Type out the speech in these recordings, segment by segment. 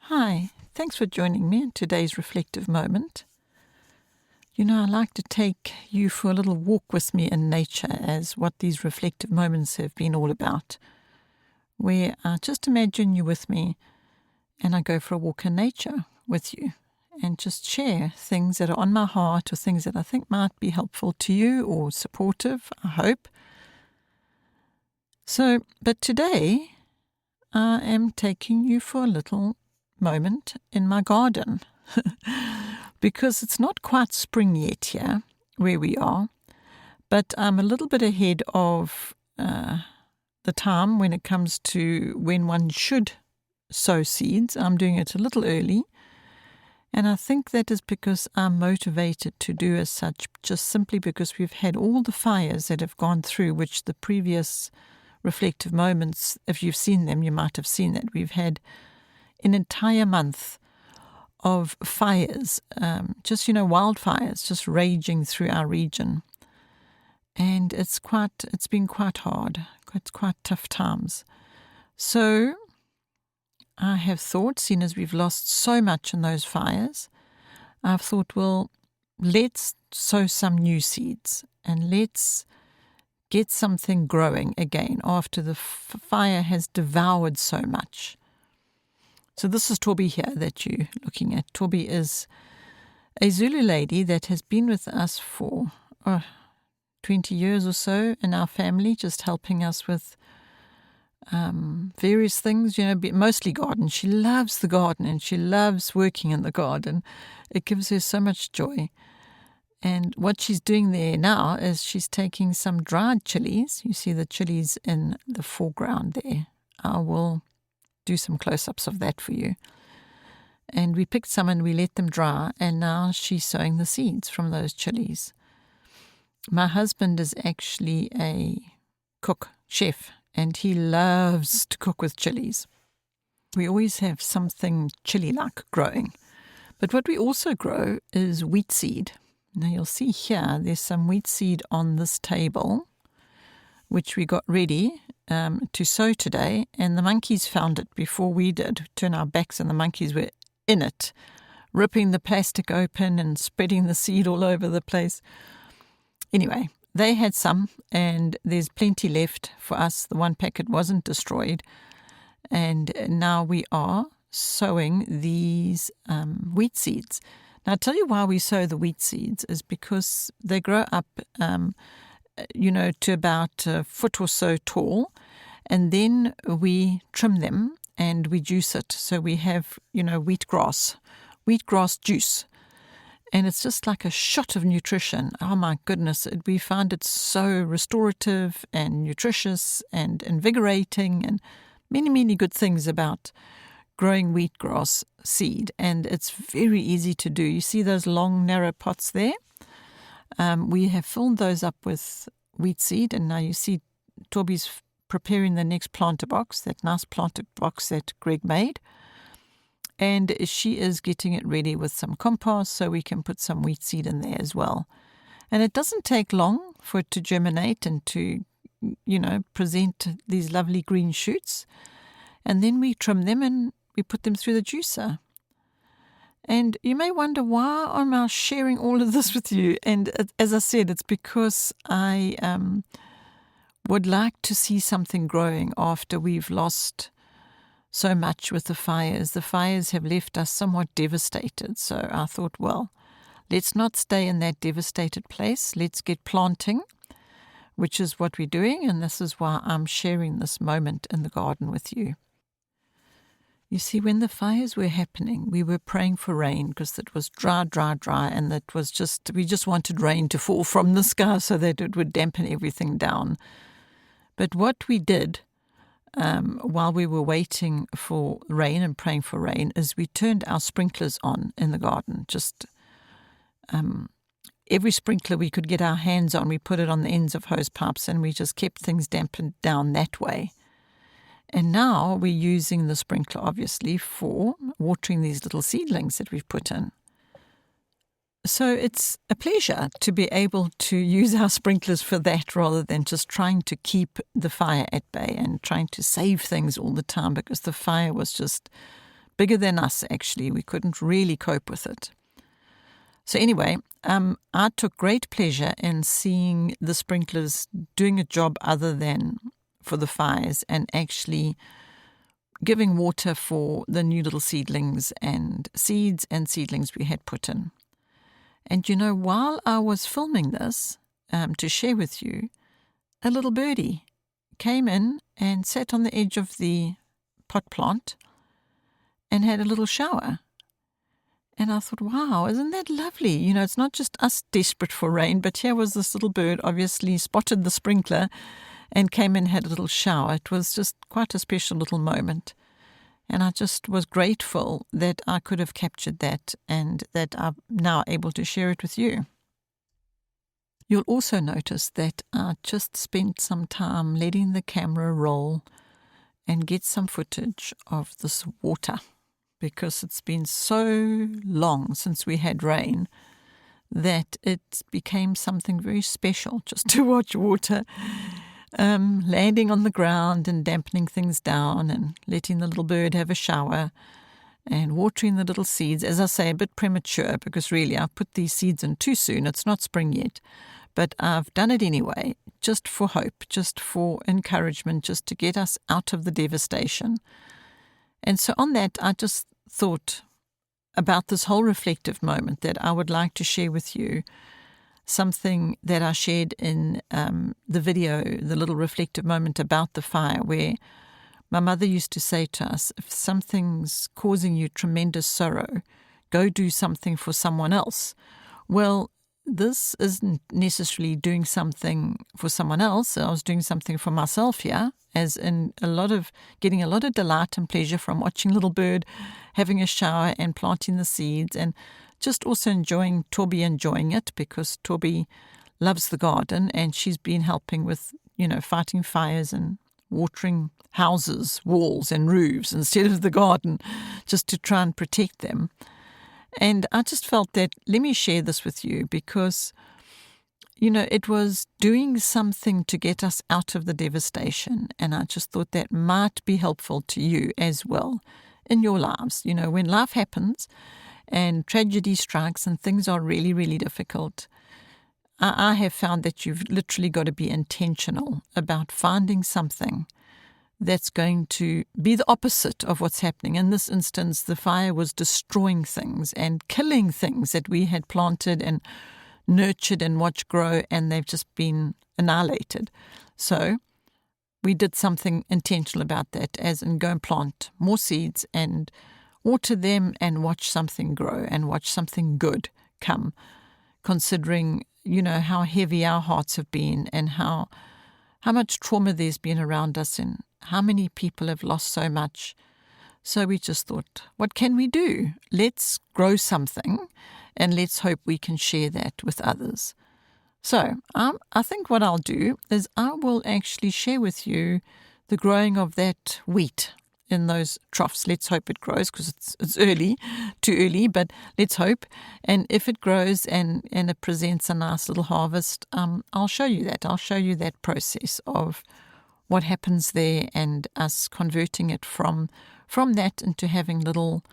Hi, thanks for joining me in today's reflective moment. I like to take you for a little walk with me in nature, as what these reflective moments have been all about, where I just imagine you with me and I go for a walk in nature with you and just share things that are on my heart or things that I think might be helpful to you or supportive, I hope. But today I am taking you for a little moment in my garden because it's not quite spring yet here where we are, but I'm a little bit ahead of the time when it comes to when one should sow seeds. I'm doing it a little early, and I think that is because I'm motivated to do as such, just simply because we've had all the fires that have gone through, which the previous reflective moments, if you've seen them, you might have seen that we've had an entire month of fires, wildfires just raging through our region. And it's been quite hard. It's quite tough times. So I have thought, seeing as we've lost so much in those fires, I've thought, well, let's sow some new seeds and let's get something growing again after the fire has devoured so much. So this is Toby here that you're looking at. Toby is a Zulu lady that has been with us for 20 years or so in our family, just helping us with various things, mostly garden. She loves the garden and she loves working in the garden. It gives her so much joy. And what she's doing there now is she's taking some dried chilies. You see the chilies in the foreground there. I will do some close-ups of that for you. And we picked some and we let them dry, and now she's sowing the seeds from those chilies. My husband is actually a chef, and he loves to cook with chilies. We always have something chili-like growing. But what we also grow is wheat seed. Now you'll see here, there's some wheat seed on this table, which we got ready to sow today, and the monkeys found it before we did. Turn our backs and the monkeys were in it, ripping the plastic open and spreading the seed all over the place. Anyway, they had some, and there's plenty left for us. The one packet wasn't destroyed, and now we are sowing these wheat seeds. Now, I'll tell you why we sow the wheat seeds is because they grow up, to about a foot or so tall, and then we trim them and we juice it. So we have, wheatgrass juice. And it's just like a shot of nutrition. Oh my goodness, we find it so restorative and nutritious and invigorating and many, many good things about growing wheatgrass seed. And it's very easy to do. You see those long, narrow pots there? We have filled those up with wheat seed, and now you see Toby's preparing the next planter box, that nice planter box that Greg made. And she is getting it ready with some compost so we can put some wheat seed in there as well. And it doesn't take long for it to germinate and to, present these lovely green shoots. And then we trim them and we put them through the juicer. And you may wonder, why am I sharing all of this with you? And as I said, it's because I would like to see something growing after we've lost so much with the fires. The fires have left us somewhat devastated. So I thought, well, let's not stay in that devastated place. Let's get planting, which is what we're doing. And this is why I'm sharing this moment in the garden with you. You see, when the fires were happening, we were praying for rain because it was dry, and we just wanted rain to fall from the sky so that it would dampen everything down. But what we did while we were waiting for rain and praying for rain is we turned our sprinklers on in the garden. Just every sprinkler we could get our hands on, we put it on the ends of hose pipes, and we just kept things dampened down that way. And now we're using the sprinkler, obviously, for watering these little seedlings that we've put in. So it's a pleasure to be able to use our sprinklers for that rather than just trying to keep the fire at bay and trying to save things all the time, because the fire was just bigger than us, actually. We couldn't really cope with it. So anyway, I took great pleasure in seeing the sprinklers doing a job other than for the fires and actually giving water for the new little seedlings and seeds and seedlings we had put in. And while I was filming this to share with you, a little birdie came in and sat on the edge of the pot plant and had a little shower. And I thought, wow, isn't that lovely? It's not just us desperate for rain, but here was this little bird, obviously spotted the sprinkler and came in and had a little shower. It was just quite a special little moment. And I just was grateful that I could have captured that and that I'm now able to share it with you. You'll also notice that I just spent some time letting the camera roll and get some footage of this water, because it's been so long since we had rain that it became something very special just to watch water landing on the ground and dampening things down and letting the little bird have a shower and watering the little seeds. As I say, a bit premature, because really I've put these seeds in too soon. It's not spring yet, but I've done it anyway, just for hope, just for encouragement, just to get us out of the devastation. And so on that, I just thought about this whole reflective moment that I would like to share with you, something that I shared in the video, the little reflective moment about the fire, where my mother used to say to us, if something's causing you tremendous sorrow, go do something for someone else. Well, this isn't necessarily doing something for someone else. I was doing something for myself here, as in getting a lot of delight and pleasure from watching little bird having a shower and planting the seeds, and just also Toby enjoying it, because Toby loves the garden and she's been helping with, fighting fires and watering houses, walls and roofs instead of the garden, just to try and protect them. And I just felt that, let me share this with you, because, it was doing something to get us out of the devastation. And I just thought that might be helpful to you as well in your lives. When life happens and tragedy strikes and things are really, really difficult, I have found that you've literally got to be intentional about finding something that's going to be the opposite of what's happening. In this instance, the fire was destroying things and killing things that we had planted and nurtured and watched grow, and they've just been annihilated. So we did something intentional about that, as in go and plant more seeds and water them and watch something grow and watch something good come, considering, how heavy our hearts have been and how much trauma there's been around us and how many people have lost so much. So we just thought, what can we do? Let's grow something and let's hope we can share that with others. So I think what I'll do is I will actually share with you the growing of that wheat in those troughs. Let's hope it grows, because it's too early, but let's hope. And if it grows and it presents a nice little harvest, I'll show you that. I'll show you that process of what happens there and us converting it from that into having little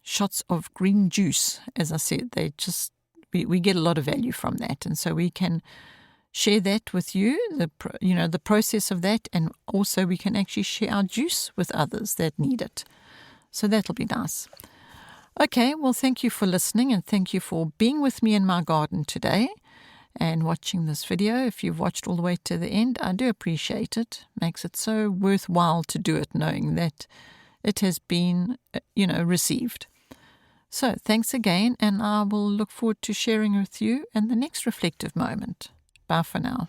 shots of green juice. As I said, we get a lot of value from that, and so we can share that with you, the process of that, and also we can actually share our juice with others that need it. So that'll be nice. Okay, well, thank you for listening, and thank you for being with me in my garden today and watching this video. If you've watched all the way to the end, I do appreciate it. Makes it so worthwhile to do it, knowing that it has been, received. So thanks again, and I will look forward to sharing with you in the next reflective moment. Bye for now.